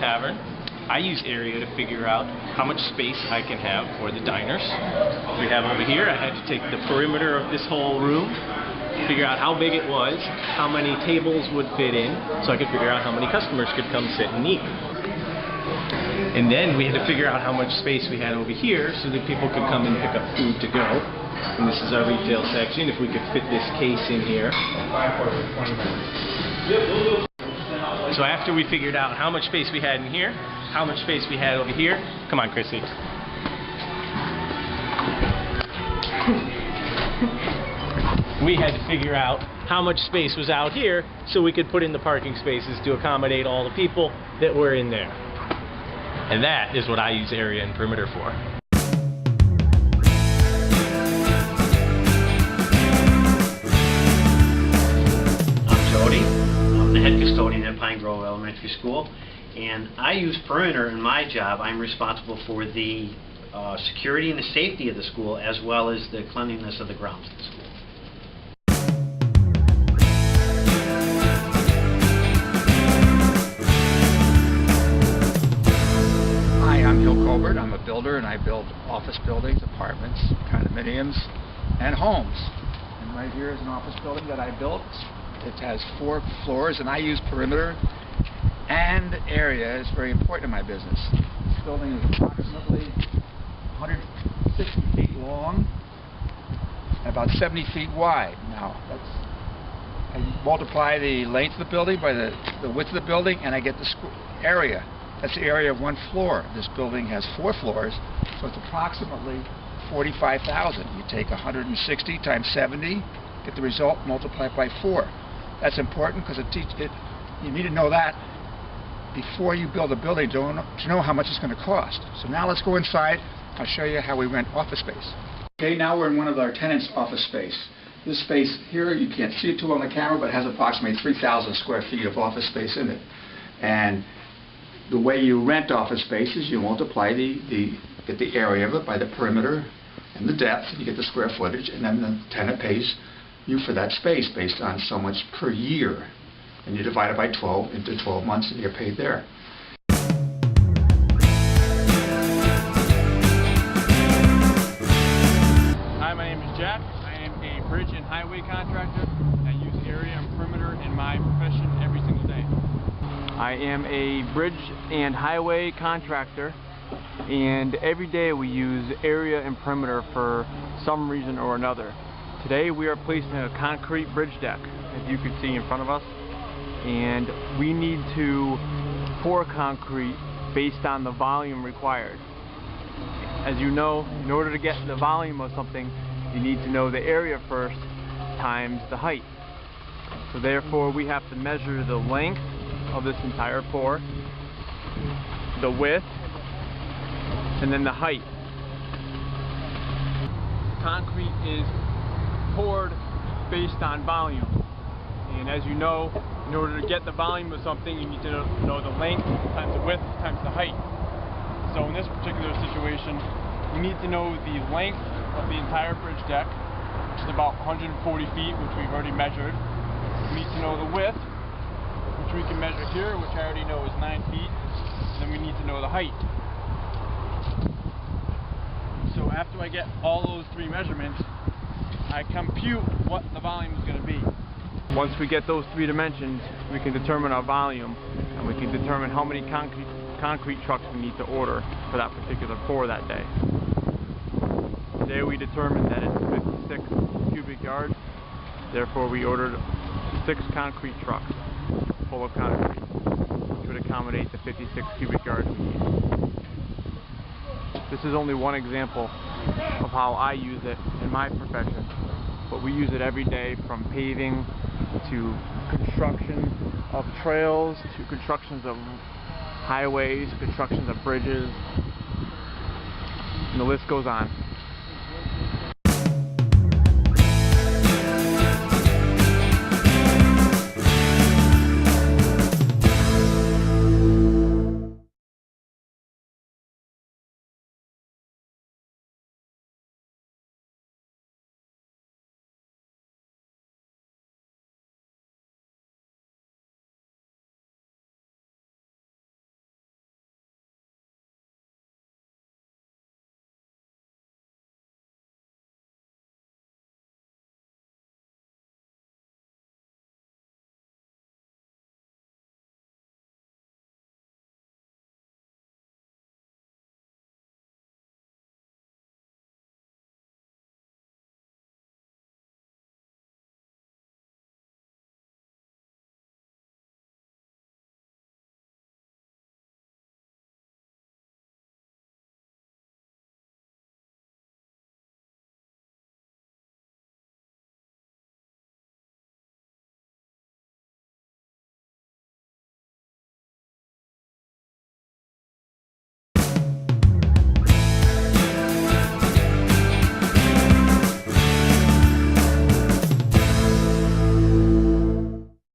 Tavern. I use area to figure out how much space I can have for the diners. We have over here, I had to take the perimeter of this whole room, figure out how big it was, how many tables would fit in, so I could figure out how many customers could come sit and eat. And then we had to figure out how much space we had over here so that people could come and pick up food to go. And this is our retail section. If we could fit this case in here. So after we figured out how much space we had in here, how much space we had over here, come on, Chrissy. We had to figure out how much space was out here so we could put in the parking spaces to accommodate all the people that were in there. And that is what I use area and perimeter for. I'm Jody. I'm the head custodian at Pine Grove Elementary School, and I use perimeter in my job. I'm responsible for the security and the safety of the school, as well as the cleanliness of the grounds of the school. Hi, I'm Hill Colbert. I'm a builder, and I build office buildings, apartments, condominiums, and homes. And right here is an office building that I built. It has 4 floors, and I use perimeter and area. It's very important in my business. This building is approximately 160 feet long and about 70 feet wide. Now, I multiply the length of the building by the width of the building, and I get the area. That's the area of 1 floor. This building has 4 floors, so it's approximately 45,000. You take 160 times 70, get the result, multiply it by 4. That's important because you need to know that before you build a building to know how much it's going to cost. So now let's go inside. I'll show you how we rent office space. Okay, now we're in one of our tenants' office space. This space here, you can't see it too well on the camera, but it has approximately 3,000 square feet of office space in it. And the way you rent office space is you multiply get the area of it by the perimeter and the depth, and you get the square footage, and then the tenant pays you for that space based on so much per year. And you divide it by 12 into 12 months, and you're paid there. Hi, my name is Jack. I am a bridge and highway contractor. I use area and perimeter in my profession every single day. I am a bridge and highway contractor, and every day we use area and perimeter for some reason or another. Today we are placing a concrete bridge deck, as you can see in front of us, and we need to pour concrete based on the volume required. As you know, in order to get the volume of something, you need to know the area first times the height. So therefore we have to measure the length of this entire pour, the width, and then the height. Concrete is poured based on volume, and as you know, in order to get the volume of something, you need to know the length times the width times the height. So in this particular situation, we need to know the length of the entire bridge deck, which is about 140 feet, which we've already measured. We need to know the width, which we can measure here, which I already know is 9 feet. Then we need to know the height. So after I get all those 3 measurements, I compute what the volume is going to be. Once we get those 3 dimensions, we can determine our volume, and we can determine how many concrete trucks we need to order for that particular pour that day. Today we determined that it's 56 cubic yards, therefore we ordered 6 concrete trucks full of concrete, which would accommodate the 56 cubic yards we need. This is only one example of how I use it in my profession, but we use it every day, from paving to construction of trails to constructions of highways, constructions of bridges, and the list goes on.